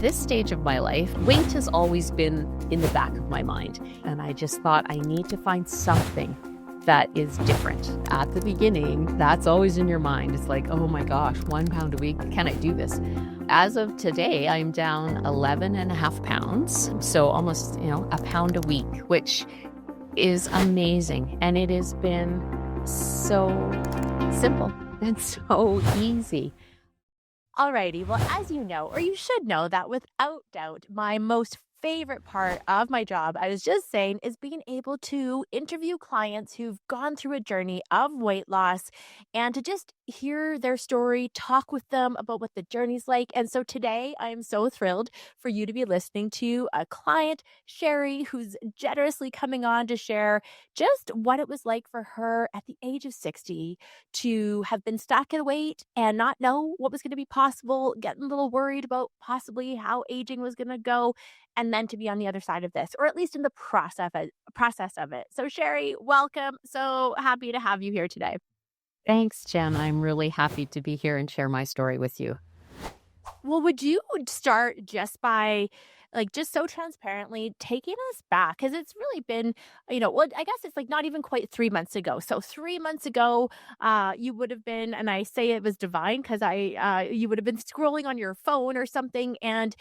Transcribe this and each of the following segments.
this stage of my life, weight has always been in the back of my mind. And I just thought I need to find something that is different. At the beginning, that's always in your mind. It's like, oh my gosh, 1 pound a week, can I do this? As of today, I'm down 11 and a half pounds. So almost, a pound a week, which is amazing. And it has been so simple and so easy. Alrighty, well, as you know, or you should know that without doubt, my most favorite part of my job, I was just saying, is being able to interview clients who've gone through a journey of weight loss and to just hear their story, talk with them about what the journey's like. And so today I am so thrilled for you to be listening to a client, Sherry, who's generously coming on to share just what it was like for her at the age of 60 to have been stuck in weight and not know what was going to be possible, getting a little worried about possibly how aging was going to go, and then to be on the other side of this, or at least in the process of it. So Sherry, welcome. So happy to have you here today. Thanks, Jen. I'm really happy to be here and share my story with you. Well, would you start just by just so transparently taking us back? Because it's really been, well, I guess it's not even quite 3 months ago. So 3 months ago, you would have been, and I say it was divine because you would have been scrolling on your phone or something, and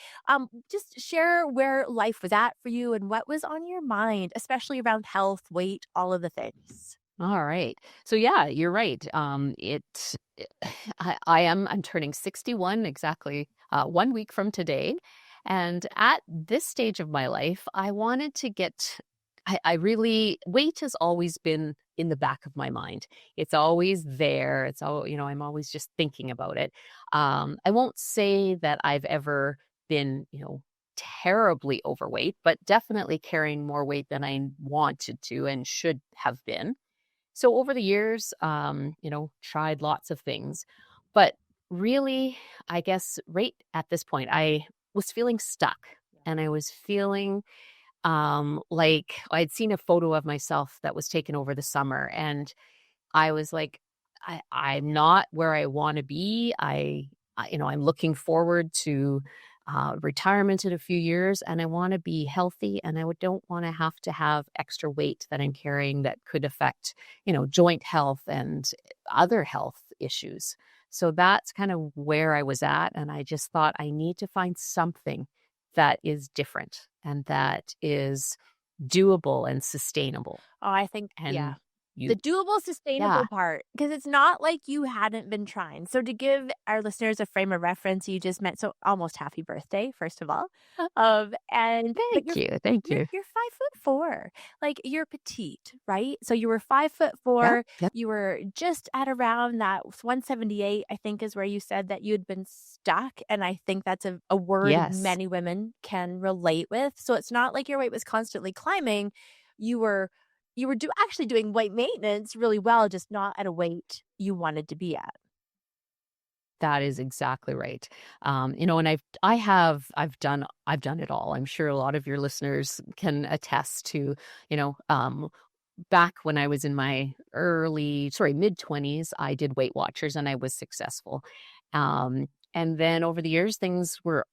just share where life was at for you and what was on your mind, especially around health, weight, all of the things. All right. So yeah, you're right. I'm turning 61 exactly 1 week from today. And at this stage of my life, I wanted to weight has always been in the back of my mind. It's always there. It's all, I'm always just thinking about it. I won't say that I've ever been, terribly overweight, but definitely carrying more weight than I wanted to and should have been. So over the years, tried lots of things, but really, I guess right at this point, I was feeling stuck, and I was feeling like I'd seen a photo of myself that was taken over the summer, and I was like, I'm not where I want to be. I'm looking forward to retirement in a few years, and I want to be healthy, and don't want to have extra weight that I'm carrying that could affect, joint health and other health issues. So that's kind of where I was at. And I just thought I need to find something that is different and that is doable and sustainable. Oh, I think, And yeah. you, The doable, sustainable yeah, part, because it's not like you hadn't been trying. So to give our listeners a frame of reference, you just met, so almost happy birthday, first of all. But thank you. Thank you. you're 5'4", you're petite, right? So you were 5'4", Yep. Yep. you were just at around that 178, I think is where you said that you had been stuck. And I think that's a word Yes. many women can relate with. So it's not like your weight was constantly climbing. You were actually doing weight maintenance really well, just not at a weight you wanted to be at. That is exactly right. And I've done it all. I'm sure a lot of your listeners can attest to, back when I was in my mid-20s, I did Weight Watchers and I was successful. And then over the years, things were,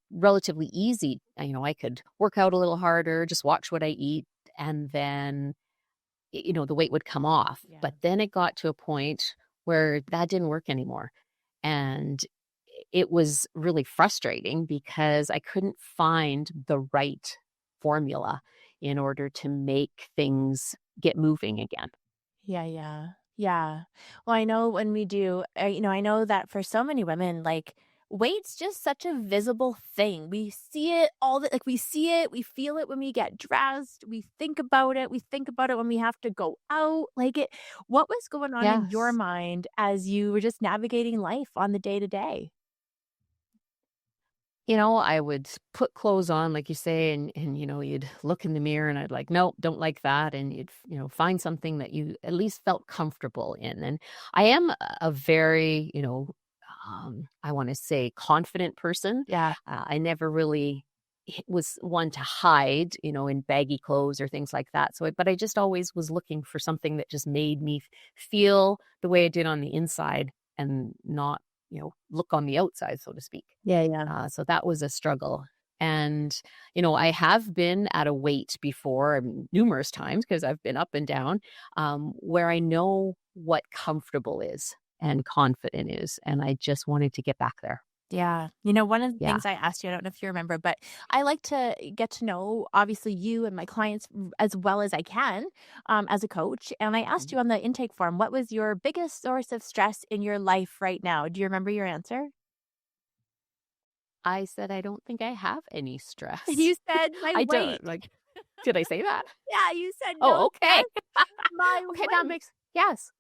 relatively easy. I could work out a little harder, just watch what I eat, and then, the weight would come off. Yeah. But then it got to a point where that didn't work anymore. And it was really frustrating because I couldn't find the right formula in order to make things get moving again. Yeah, yeah. Yeah. Well, I know when we do, I know that for so many women, weight's just such a visible thing. We see it we see it, we feel it when we get dressed, we think about it, when we have to go out. What was going on in your Yes. mind as you were just navigating life on the day to day? I would put clothes on, like you say, and you'd look in the mirror and I'd like, nope, don't like that. And you'd, find something that you at least felt comfortable in. And I am a very, I want to say confident person. Yeah. I never really was one to hide, in baggy clothes or things like that. But I just always was looking for something that just made me feel the way I did on the inside and not look on the outside, so to speak. Yeah, yeah. So that was a struggle. And, I have been at a weight before numerous times because I've been up and down, where I know what comfortable is and confident is. And I just wanted to get back there. Yeah. One of the Yeah. things I asked you, I don't know if you remember, but I like to get to know, obviously, you and my clients as well as I can, as a coach. And I asked Mhm. you on the intake form, what was your biggest source of stress in your life right now? Do you remember your answer? I said, I don't think I have any stress. You said my I weight. don't like, did I say that? Yeah, you said no Oh, okay. stress, my Okay, that weight. makes, yes,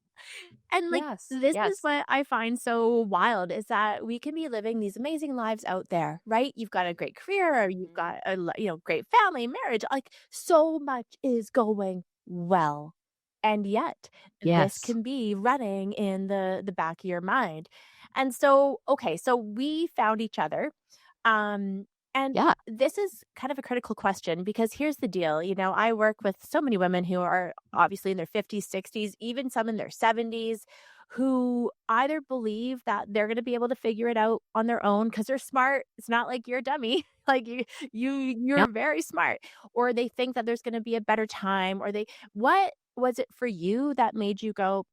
And, like, yes, this is yes. what I find so wild is that we can be living these amazing lives out there, right? You've got a great career, or you've Mhm. got great family, marriage, like, so much is going well. And yet, this Yes. can be running in the back of your mind. And so, okay, so we found each other, um, and Yeah. this is kind of a critical question because here's the deal. I work with so many women who are obviously in their 50s, 60s, even some in their 70s, who either believe that they're going to be able to figure it out on their own because they're smart. It's not like you're a dummy. Like you're Yep. very smart, or they think that there's going to be a better time, or what was it for you that made you go,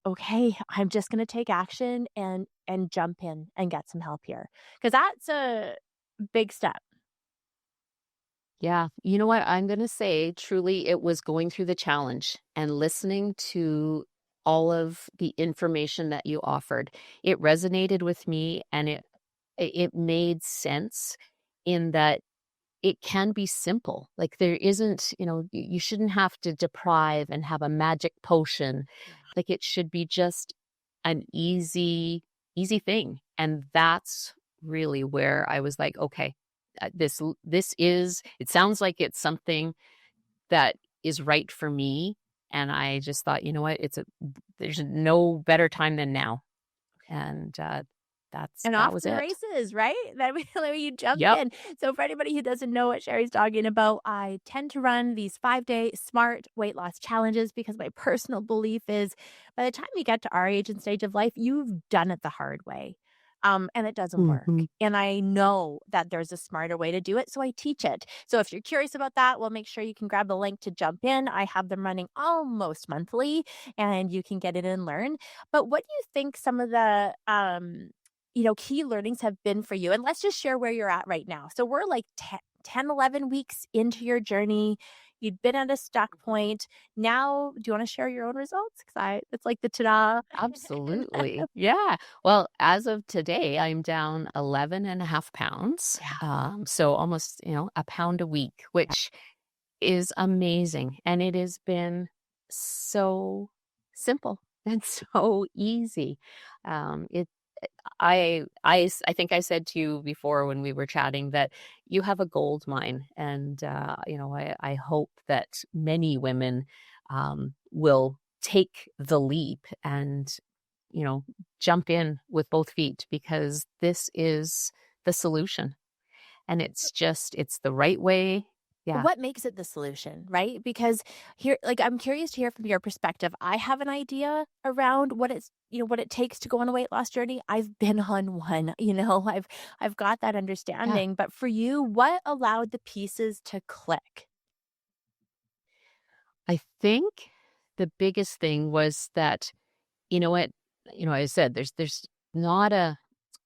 okay, I'm just going to take action and jump in and get some help here? Because that's a big step. Yeah. You know what? I'm going to say truly it was going through the challenge and listening to all of the information that you offered. It resonated with me and it made sense in that it can be simple. Like there isn't, you shouldn't have to deprive and have a magic potion. Yeah. Like it should be just an easy thing. And that's really where I was like, okay, this is it sounds like it's something that is right for me. And I just thought, you know what, there's no better time than now. And And that off was to the it. races, right? That you jump Yep. in. So for anybody who doesn't know what Sherry's talking about, I tend to run these 5-day smart weight loss challenges because my personal belief is by the time you get to our age and stage of life, you've done it the hard way. And it doesn't work. Hmm. And I know that there's a smarter way to do it. So I teach it. So if you're curious about that, well, make sure you can grab the link to jump in. I have them running almost monthly and you can get it and learn. But what do you think some of the key learnings have been for you? And let's just share where you're at right now. So we're like 10, 11 weeks into your journey. You'd been at a stuck point. Now, do you want to share your own results? Because it's like the ta-da. Absolutely. Yeah. Well, as of today, I'm down 11.5 pounds. Yeah. So almost, a pound a week, Yeah. which is amazing. And it has been so simple and so easy. It I think I said to you before when we were chatting that you have a gold mine, and I hope that many women will take the leap and you know jump in with both feet because this is the solution, and it's the right way. Yeah, What makes it the solution, right? Because here, like, I'm curious to hear from your perspective. I have an idea around what it takes to go on a weight loss journey. I've been on one, I've got that yeah. understanding. But for you, what allowed the pieces to click? I think the biggest thing was that you know what I said not a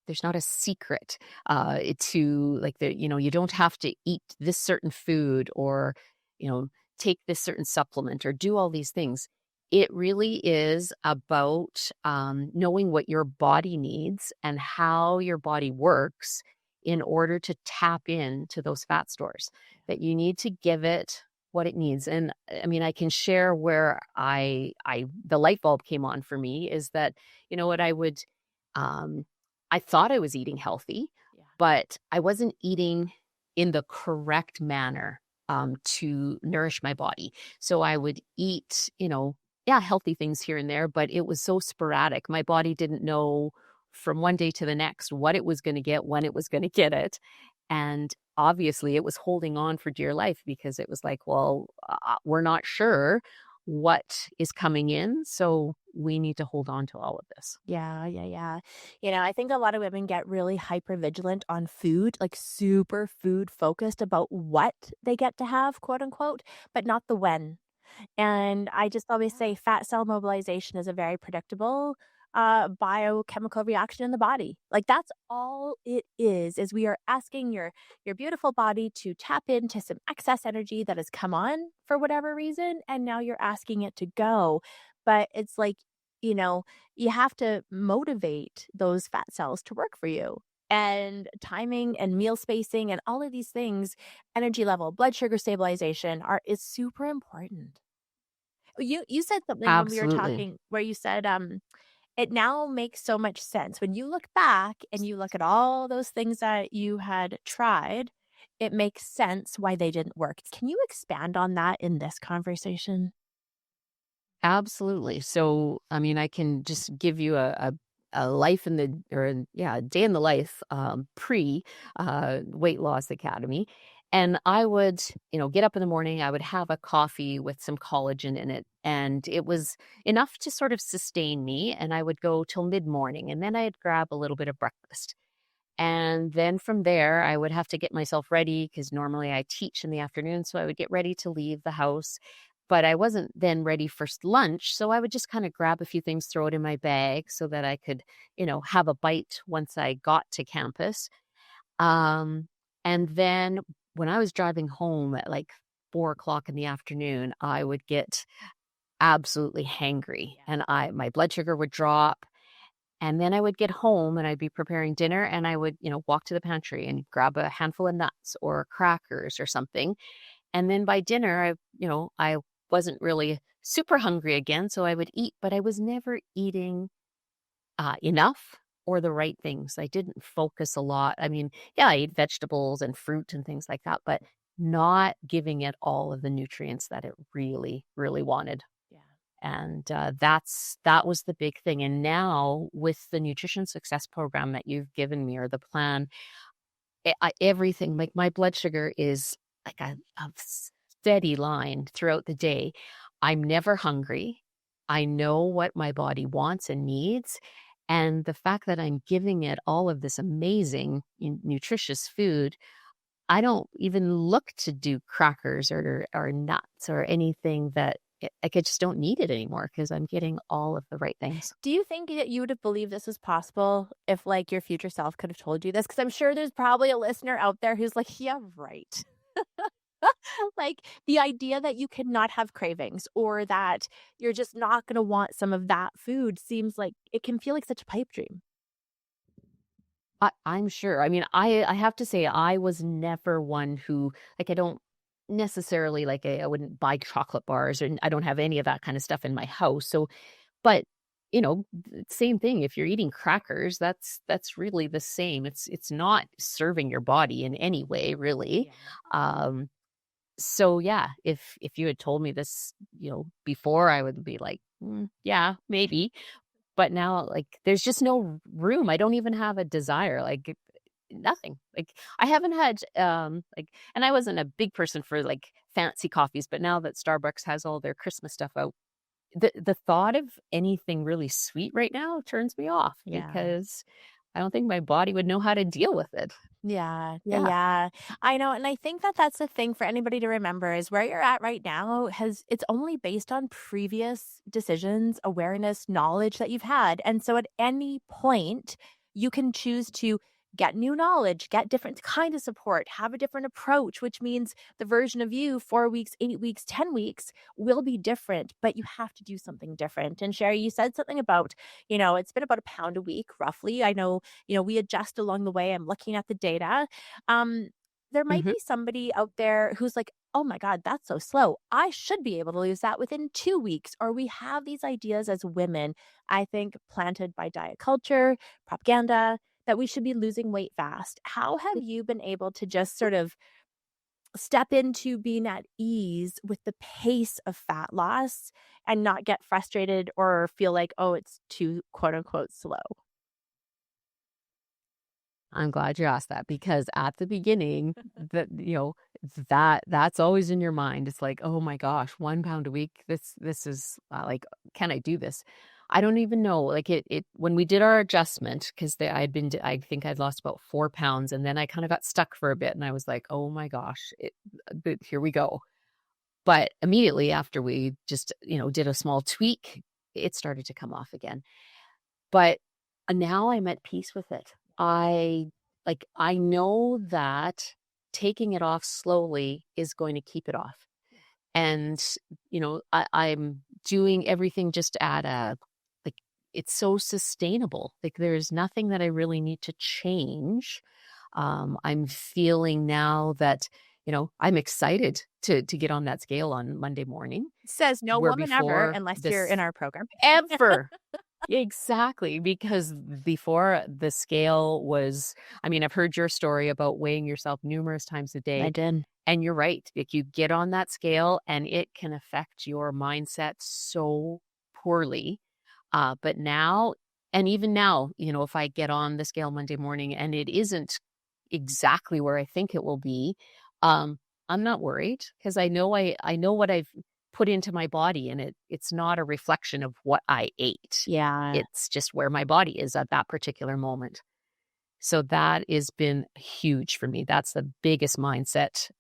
there's not a secret to like you don't have to eat this certain food or you know take this certain supplement or do all these things. It really is about knowing what your body needs and how your body works in order to tap into those fat stores, that you need to give it what it needs. And I mean, I can share where I the light bulb came on for me is that what um I thought I was eating healthy, Yeah. but I wasn't eating in the correct manner to nourish my body. So I would eat, yeah, healthy things here and there, but it was so sporadic. My body didn't know from one day to the next what it was going to get, when it was going to get it. And obviously, it was holding on for dear life because it was like, well, we're not sure what is coming in. So we need to hold on to all of this. Yeah, yeah, yeah. I think a lot of women get really hyper vigilant on food, like super food focused about what they get to have, quote unquote, but not the when. And I just always say fat cell mobilization is a very predictable biochemical reaction in the body. Like that's all it is we are asking your beautiful body to tap into some excess energy that has come on for whatever reason, and now you're asking it to go. But it's like, you know, you have to motivate those fat cells to work for you. And timing and meal spacing and all of these things, energy level, blood sugar stabilization are is super important. You said something when we were Absolutely. talking where you said, it now makes so much sense. When you look back and you look at all those things that you had tried, it makes sense why they didn't work. Can you expand on that in this conversation? Absolutely. So, I mean, I can just give you a life in the, or yeah, a day in the life pre weight loss academy. And I would, get up in the morning, I would have a coffee with some collagen in it. And it was enough to sort of sustain me. And I would go till mid morning and then I'd grab a little bit of breakfast. And then from there, I would have to get myself ready because normally I teach in the afternoon. So I would get ready to leave the house. But I wasn't then ready for lunch. So I would just kind of grab a few things, throw it in my bag so that I could, have a bite once I got to campus. Um, and then when I was driving home at like 4 o'clock in the afternoon, I would get absolutely hangry Yeah. and my blood sugar would drop and then I would get home and I'd be preparing dinner and I would, walk to the pantry and grab a handful of nuts or crackers or something. And then by dinner, I wasn't really super hungry again. So I would eat, but I was never eating enough or the right things. I didn't focus a lot. I mean, yeah, I eat vegetables and fruit and things like that, but not giving it all of the nutrients that it really, really wanted. Yeah. And, that was the big thing, and now with the nutrition success program that you've given me or the plan, everything like, my blood sugar is like a steady line throughout the day. I'm never hungry. I know what my body wants and needs, and the fact that I'm giving it all of this amazing nutritious food, I don't even look to do crackers or nuts or anything that like, I just don't need it anymore because 'cause I'm getting all of the right things. Do you think that you would have believed this was possible if, like, your future self could have told you this? Because I'm sure there's probably a listener out there who's like, "Yeah, right." Like, the idea that you cannot have cravings or that you're just not gonna want some of that food seems like it can feel like such a pipe dream. I'm sure. I mean, I have to say I was never one who like, I don't necessarily like, I wouldn't buy chocolate bars, and I don't have any of that kinda stuff in my house, so but, same thing, if you're eating crackers, that's really the same. It's not serving your body in any way, really. Yeah. Um, so yeah, if you had told me this, before, I would be like, "Mm, yeah, maybe." But now, like, there's just no room. I don't even have a desire, like, nothing. Like, I haven't had, like and I wasn't a big person for, like, fancy coffees, but now that Starbucks has all their Christmas stuff out, the thought of anything really sweet right now turns me off Yeah. because I don't think my body would know how to deal with it. Yeah, yeah, Yeah. yeah. I know, and I think that that's the thing for anybody to remember is where you're at right now has it's only based on previous decisions, awareness, knowledge that you've had. And so at any point, you can choose to get new knowledge, get different kind of support, have a different approach, which means the version of you 4 weeks, 8 weeks, 10 weeks will be different, but you have to do something different. And Sherry, you said something about, it's been about a pound a week roughly. I know we adjust along the way. I'm looking at the data. Um, there might Mhm. be somebody out there who's like, oh my God, that's so slow. I should be able to lose that within 2 weeks. Or we have these ideas as women, I think, planted by diet culture, propaganda, that we should be losing weight fast. How have you been able to just sort of step into being at ease with the pace of fat loss and not get frustrated or feel like, oh, it's too quote unquote slow? I'm glad you asked that because at the beginning, That's always in your mind. It's like, "Oh my gosh, 1 pound a week? This is, like, can I do this?" I don't even know, like, it when we did our adjustment, 'cause I think I'd lost about 4 pounds, and then I kinda got stuck for a bit, and I was like, "Oh my gosh, here we go." But immediately after we just, did a small tweak, it started to come off again. But, now I'm at peace with it. I know that taking it off slowly is going to keep it off. And, I'm doing everything just at a like, it's so sustainable. Like, there's nothing that I really need to change. I'm feeling now that, I'm excited to get on that scale on Monday morning, Says no where woman ever, before unless you're in this our program. ever. Exactly, because before the scale was I mean, I've heard your story about weighing yourself numerous times a I day, did. and you're right. Like, you get on that scale, and it can affect your mindset so poorly. But now and even now, if I get on the scale Monday morning and it isn't exactly where I think it will be, um, I'm not worried because I know what I've put into my body, and it's not a reflection of what I ate. Yeah. It's just where my body is at that particular moment. So that has been huge for me. That's the biggest mindset,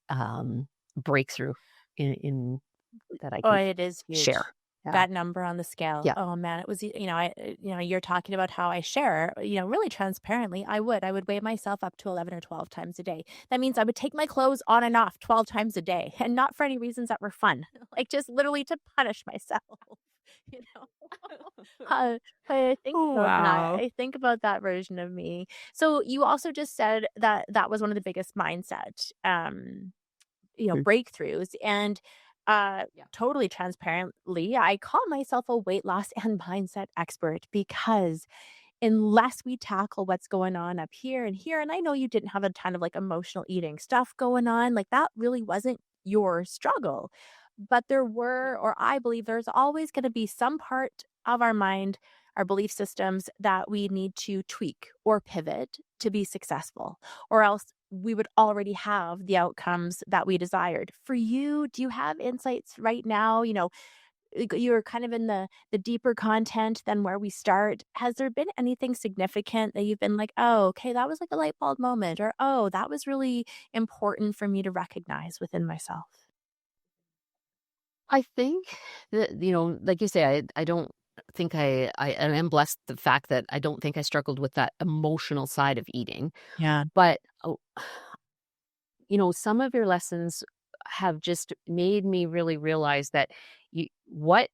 breakthrough in that I Oh, can it is huge. share. Yeah. That number on the scale. Yeah. Oh man, it was, you're talking about how I share, really transparently. I would weigh myself up to 11 or 12 times a day. That means I would take my clothes on and off 12 times a day, and not for any reasons that were fun, like just literally to punish myself, you know. Uh, but I think Oh, about that. wow. I think about that version of me. So you also just said that that was one of the biggest mindset Mhm. breakthroughs. And Yeah. totally transparently, I call myself a weight loss and mindset expert because unless we tackle what's going on up here and here, and I know you didn't have a ton of like emotional eating stuff going on, like that really wasn't your struggle. But there Yeah. were, or I believe there's always going to be some part of our mind, our belief systems that we need to tweak or pivot to be successful, or else we would already have the outcomes that we desired. For you, do you have insights right now? You're kind of in the deeper content than where we start. Has there been anything significant that you've been like, "Oh, okay, that was like a light bulb moment," or, "Oh, that was really important for me to recognize within myself?" I think that, like you say, I don't think I and I'm blessed the fact that I don't think I struggled with that emotional side of eating. Yeah. But, some of your lessons have just made me really realize that you what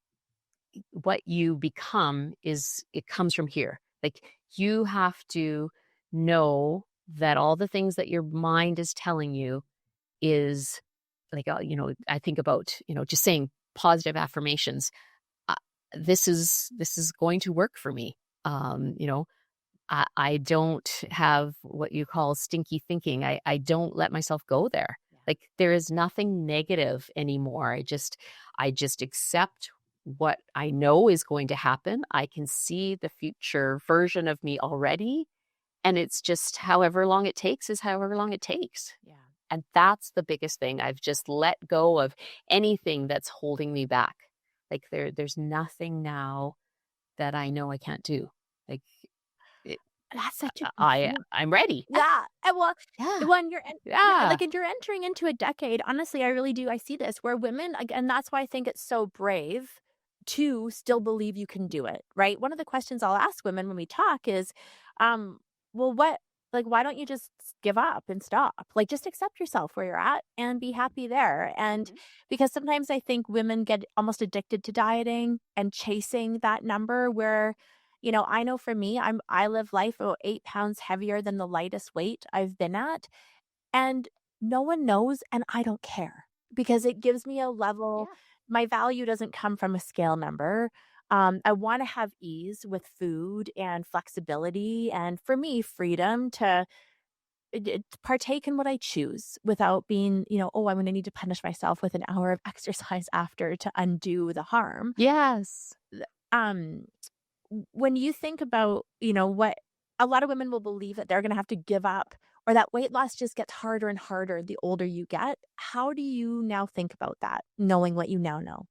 you become it comes from here. Like, you have to know that all the things that your mind is telling you is like, I think about, just saying positive affirmations. uh, this is going to work for me. I don't have what you call stinky thinking. I don't let myself go there. Yeah. Like, there is nothing negative anymore. I just accept what I know is going to happen. I can see the future version of me already, and it's just however long it takes is however long it takes. Yeah. And that's the biggest thing. I've just let go of anything that's holding me back. Like, there's nothing now that I know I can't do. Like, it, That's such a good I feeling. I'm ready. Yeah, and well, Yeah. when you're en yeah, Yeah. like, and you're entering into a decade, honestly, I really do, I see this, where women, like, and that's why I think it's so brave to still believe you can do it, right? One of the questions I'll ask women when we talk is, um, "Well, why don't you just give up and stop? Like, just accept yourself where you're at and be happy there." And Mhm. because sometimes I think women get almost addicted to dieting and chasing that number where I know for me, I live life about 8 pounds heavier than the lightest weight I've been at, and no one knows, and I don't care because it gives me a level. Yeah. My value doesn't come from a scale number. I wanna have ease with food and flexibility, and for me, freedom to partake in what I choose without being, "Oh, I'm gonna need to punish myself with an hour of exercise after to undo the harm." Yes. Um when you think about, what a lot of women will believe that they're gonna have to give up or that weight loss just gets harder and harder the older you get. How do you now think about that, knowing what you now know?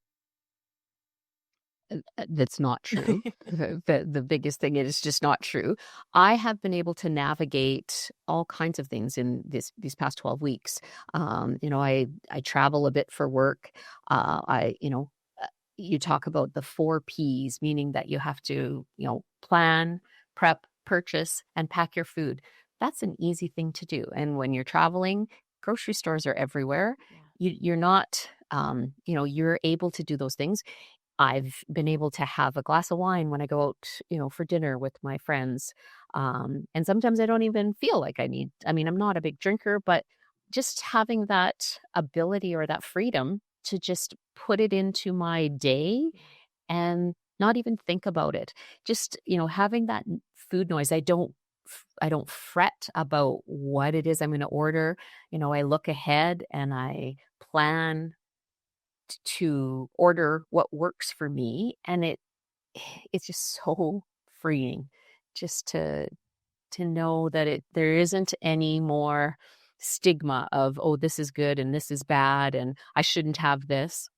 That's not true. The biggest thing is just not true. I have been able to navigate all kinds of things in these past 12 weeks. I travel a bit for work. You talk about the 4 Ps, meaning that you have to, plan, prep, purchase, and pack your food. That's an easy thing to do. And when you're traveling, grocery stores are everywhere. Yeah. You're not, you're able to do those things. I've been able to have a glass of wine when I go out, for dinner with my friends. And sometimes I don't even feel like I'm not a big drinker, but just having that ability or that freedom to just put it into my day Yeah. and not even think about it. Just, having that food noise. I don't fret about what it is I'm going to order. I look ahead and I plan to order what works for me, and it's just so freeing just to know that there isn't any more stigma of, oh, this is good and this is bad and I shouldn't have this.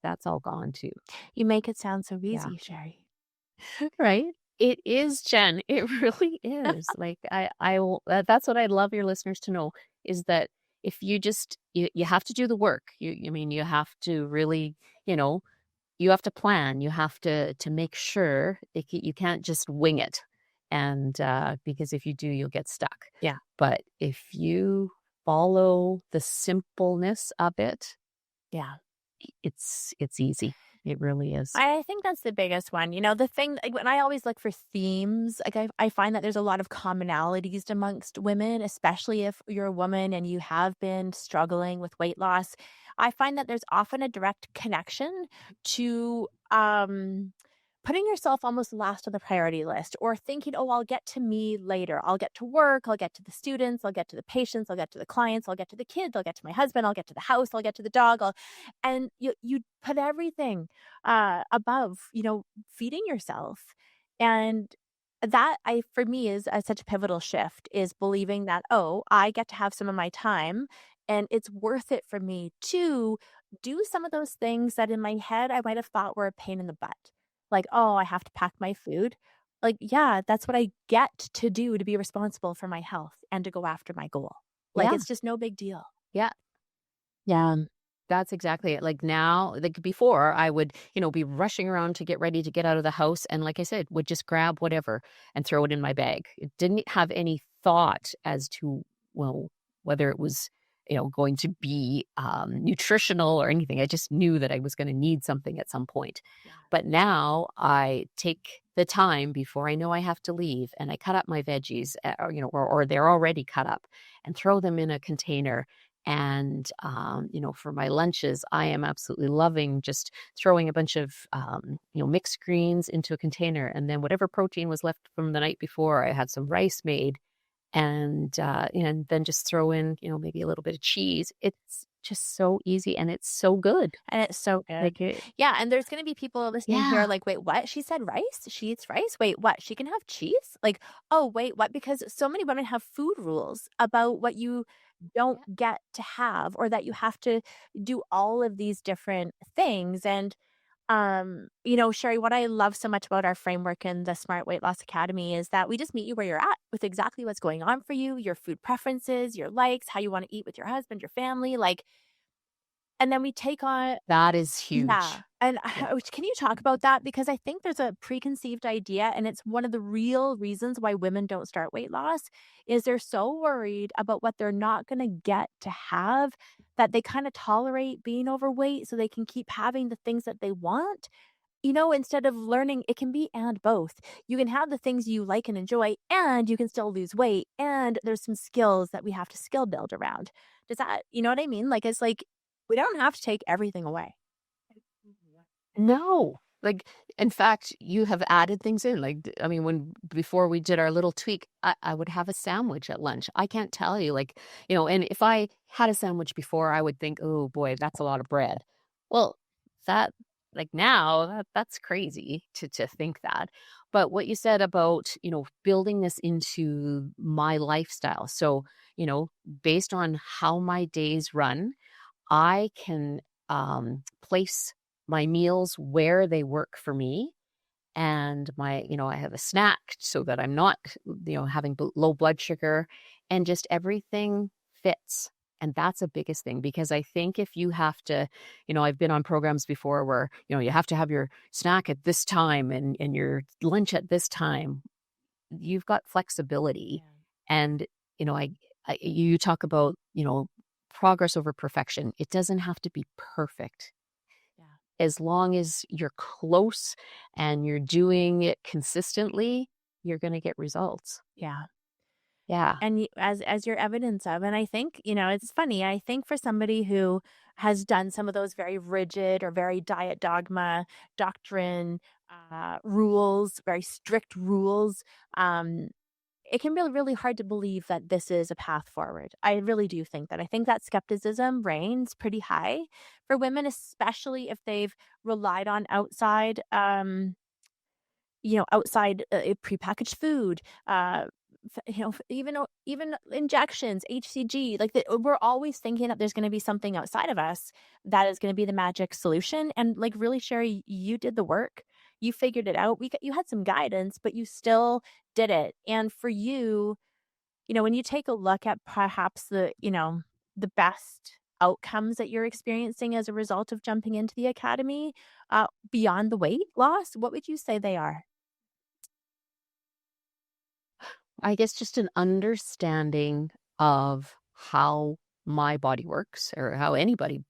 That's all gone too. You make it sound so Yeah. easy, Sherry. Right? It is, Jen. It really is. Like I will, that's what I'd love your listeners to know is that if you have to do the work. You have to really, you know, you have to plan. You have to make sure you can't just wing it. And because if you do, you'll get stuck. Yeah. But if you follow the simpleness of it, Yeah. it's easy. It really is. I think that's the biggest one. The thing, like, when I always look for themes, like, I find that there's a lot of commonalities amongst women, especially if you're a woman and you have been struggling with weight loss. I find that there's often a direct connection to putting yourself almost last on the priority list, or thinking, oh, I'll get to me later. I'll get to work. I'll get to the students. I'll get to the patients. I'll get to the clients. I'll get to the kids. I'll get to my husband. I'll get to the house. I'll get to the dog. And you put everything above, feeding yourself. And that, for me, is such a pivotal shift, is believing that, oh, I get to have some of my time and it's worth it for me to do some of those things that in my head I might have thought were a pain in the butt. Like, oh, I have to pack my food. Like, yeah, that's what I get to do, to be responsible for my health and to go after my goal. Like, Yeah. it's just no big deal. Yeah. Yeah. That's exactly it. Like now, like before, I would, be rushing around to get ready to get out of the house. And like I said, would just grab whatever and throw it in my bag. It didn't have any thought as to, well, whether it was, going to be nutritional or anything. I just knew that I was going to need something at some point. Yeah. But now I take the time before I know I have to leave and I cut up my veggies, or they're already cut up and throw them in a container and, for my lunches, I am absolutely loving just throwing a bunch of, mixed greens into a container. And then whatever protein was left from the night before, I had some rice made and then just throw in, maybe a little bit of cheese. It's just so easy and it's so good. And it's so good. Like it, Yeah, and there's gonna be people listening who are yeah, like, "Wait, what? She said rice? She eats rice? Wait, what? She can have cheese?" Like, "Oh, wait, what?" Because so many women have food rules about what you don't yeah, get to have, or that you have to do all of these different things. And Sherry, what I love so much about our framework in the Smart Weight Loss Academy is that we just meet you where you're at, with exactly what's going on for you, your food preferences, your likes, how you want to eat with your husband, your family, like, and then we take on. that is Yeah, huge. and Yeah. can you talk about that? Because I think there's a preconceived idea, and it's one of the real reasons why women don't start weight loss, is they're so worried about what they're not gonna get to have, that they kinda tolerate being overweight so they can keep having the things that they want, instead of learning it can be and both. You can have the things you like and enjoy, and you can still lose weight, and there's some skills that we have to skill build around. Does that, you know what I mean? Like, it's like, we don't have to take everything away. No. Like, in fact, you have added things in. Like, when before we did our little tweak, I would have a sandwich at lunch. I can't tell you, like, and if I had a sandwich before, I would think, oh boy, that's a lot of bread. Well, that, like now, that's crazy to think that. But what you said about, building this into my lifestyle. So, you know, based on how my days run, I can, place my meals where they work for me, and I have a snack so that I'm not, having low blood sugar, and just everything fits. And that's the biggest thing, because I think if you have to, I've been on programs before where, you have to have your snack at this time and your lunch at this time. You've got flexibility. Yeah. And, you talk about, progress over perfection. It doesn't have to be perfect. Yeah. As long as you're close and you're doing it consistently, you're gonna get results. Yeah. Yeah. And as your evidence of, and I think, it's funny, I think for somebody who has done some of those very rigid or very diet dogma, doctrine, rules, very strict rules, um, it can be really hard to believe that this is a path forward. I really do think that. I think that skepticism reigns pretty high for women, especially if they've relied on outside, prepackaged food, even injections, HCG, like, we're always thinking that there's gonna be something outside of us that is gonna be the magic solution, and, like, really, Sherry, you did the work. You figured it out. You had some guidance, but you still did it, and for you, when you take a look at perhaps the best outcomes that you're experiencing as a result of jumping into the academy, beyond the weight loss, what would you say they are? I guess just an understanding of how my body works, or how anybody's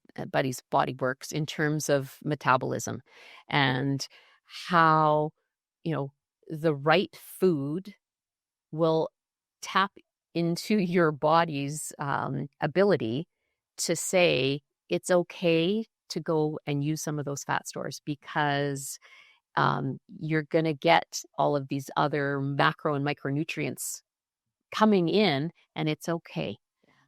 body works in terms of metabolism, and how, you know, the right food will tap into your body's, ability to say, "It's okay to go and use some of those fat stores," because, you're gonna get all of these other macro and micronutrients coming in, and it's okay.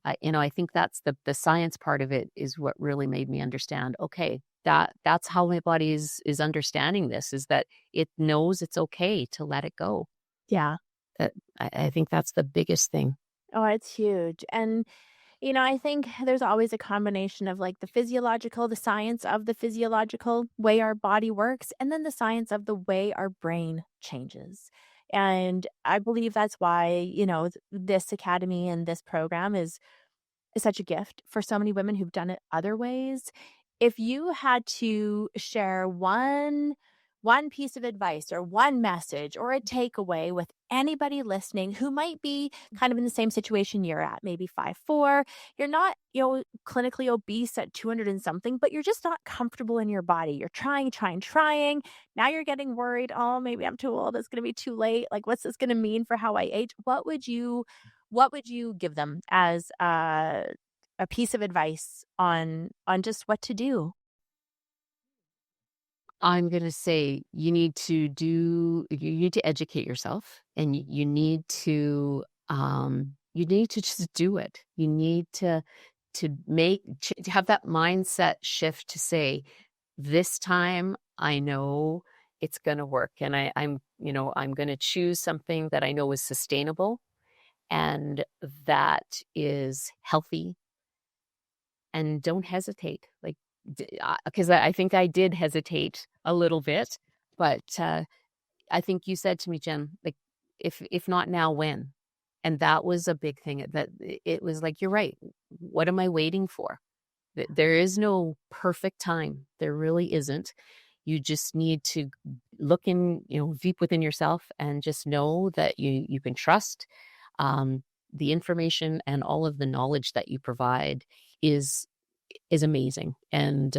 I think that's the science part of it is what really made me understand, okay, that's how my body is understanding this, is that it knows it's okay to let it go. Yeah. I think that's the biggest thing. Oh, it's huge. And, I think there's always a combination of like the science of the physiological way our body works, and then the science of the way our brain changes. And I believe that's why, this academy and this program is such a gift for so many women who've done it other ways. If you had to share one piece of advice or one message or a takeaway with anybody listening who might be kind of in the same situation you're at, maybe 5'4", you're not, clinically obese at 200 and something, but you're just not comfortable in your body. You're trying. Now you're getting worried, oh, maybe I'm too old. It's going to be too late. Like, what's this going to mean for how I age? What would you give them as a piece of advice on just what to do? I'm gonna say you need to educate yourself, and you need to just do it. You need to have that mindset shift to say, "This time I know it's gonna work, and I'm gonna choose something that I know is sustainable and that is healthy, and don't hesitate." Like, because I think I did hesitate a little bit, but, I think you said to me, Jen, like, "If not now, when?" And that was a big thing, that it was like, "You're right. What am I waiting for?" There is no perfect time. There really isn't. You just need to look deep within yourself, and just know that you can trust, the information, and all of the knowledge that you provide is amazing. And,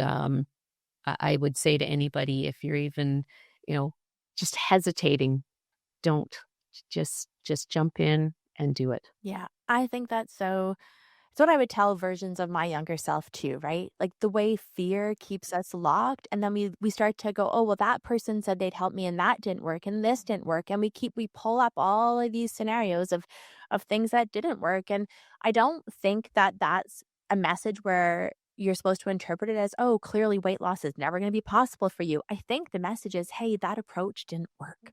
I would say to anybody, if you're even, you know, just hesitating, don't. Just jump in and do it. Yeah, I think that's so it's what I would tell versions of my younger self too, right? Like the way fear keeps us locked, and then we start to go, "Oh, well, that person said they'd help me and that didn't work and this didn't work." And we pull up all of these scenarios of things that didn't work. And I don't think that that's a message where you're supposed to interpret it as, "Oh, clearly weight loss is never going to be possible for you." I think the message is, "Hey, that approach didn't work.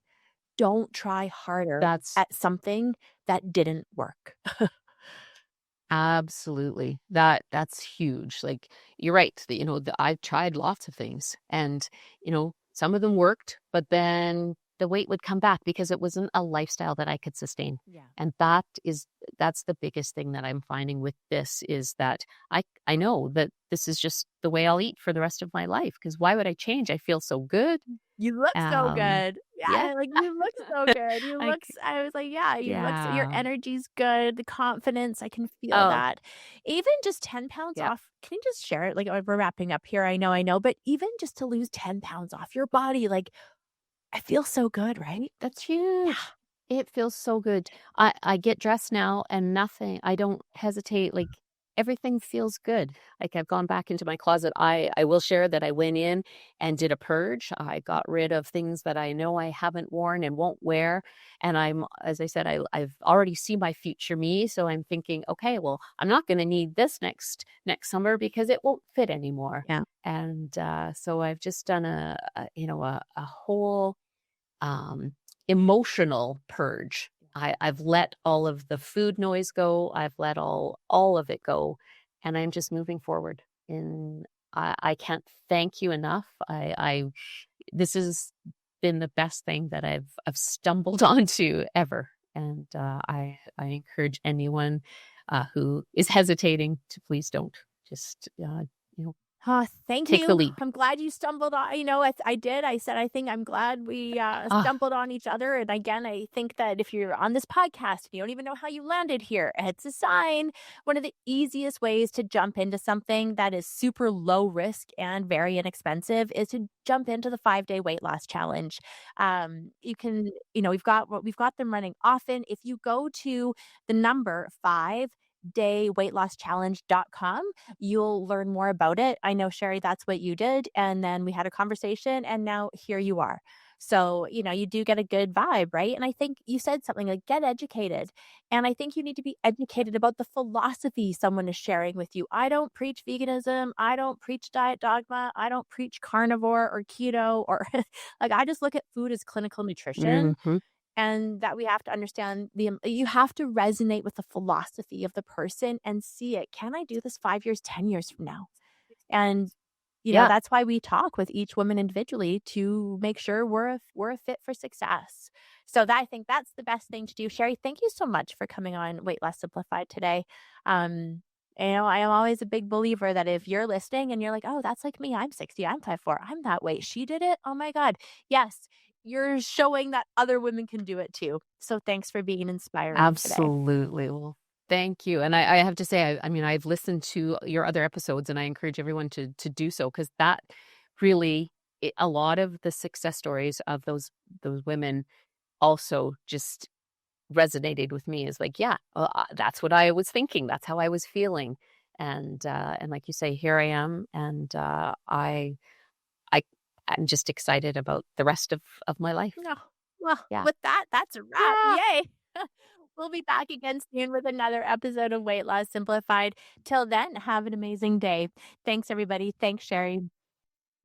Don't try harder That's at something that didn't work." Absolutely. That's huge. Like, you're right, I've tried lots of things and, some of them worked, but then the weight would come back because it wasn't a lifestyle that I could sustain. Yeah. And that's the biggest thing that I'm finding with this is that I know that this is just the way I'll eat for the rest of my life. Because why would I change? I feel so good. You look so Um, good. yeah. Yeah, like, you look so good. You look Like, I was like, "Yeah, you look so your yeah. energy's good, the confidence, I can feel Oh, that." Even just 10 pounds yeah. off, can you just share it? Like, we're wrapping up here, I know, but even just to lose 10 pounds off your body, like, I feel so good, right? That's Yeah. huge. It feels so good. I get dressed now and nothing I don't hesitate, like, everything feels good. Like, I've gone back into my closet. I will share that I went in and did a purge. I got rid of things that I know I haven't worn and won't wear, and as I said, I've already seen my future me, so I'm thinking, "Okay, well, I'm not gonna need this next summer because it won't fit anymore." Yeah. And, so I've just done a whole um, emotional purge. I've let all of the food noise go. I've let all of it go, and I'm just moving forward. And I can't thank you enough. I This has been the best thing that I've stumbled onto ever, and I encourage anyone who is hesitating to please don't just you know Thank take the you. leap. I'm glad you stumbled on I did. I said, I think I'm glad we Ah, stumbled on each other. And again, I think that if you're on this podcast and you don't even know how you landed here, it's a sign. One of the easiest ways to jump into something that is super low risk and very inexpensive is to jump into the 5 day weight loss challenge. You can, we've got them running often. If you go to the number 5dayweightloschallenge.com, you'll learn more about it. I know, Sherry, that's what you did. And then we had a conversation, and now here you are. So, you do get a good vibe, right? And I think you said something like get educated. And I think you need to be educated about the philosophy someone is sharing with you. I don't preach veganism. I don't preach diet dogma. I don't preach carnivore or keto or like I just look at food as clinical nutrition, mhm. and that we have to understand you have to resonate with the philosophy of the person and see it. Can I do this 5 years, 10 years from now? And, Yeah, that's why we talk with each woman individually to make sure we're a fit for success. So that I think that's the best thing to do. Sherry, thank you so much for coming on Weight Loss Simplified today. Um, I am always a big believer that if you're listening and you're like, oh, that's like me, I'm 60, I'm 5'4", I'm that weight. She did it. Oh my God. Yes, you're showing that other women can do it too. So thanks for being inspiring today. absolutely. Well, thank you. And I have to say, I mean, I've listened to your other episodes, and I encourage everyone to do so because that really, a lot of the success stories of those women also just resonated with me. Is like, yeah, well, that's what I was thinking. That's how I was feeling. And like you say, here I am, and I I'm just excited about the rest of my life. No. Well, Yeah. with that, that's a wrap. Yeah. Yay. We'll be back again soon with another episode of Weight Loss Simplified. Till then, have an amazing day. Thanks, everybody. Thanks, Sherry.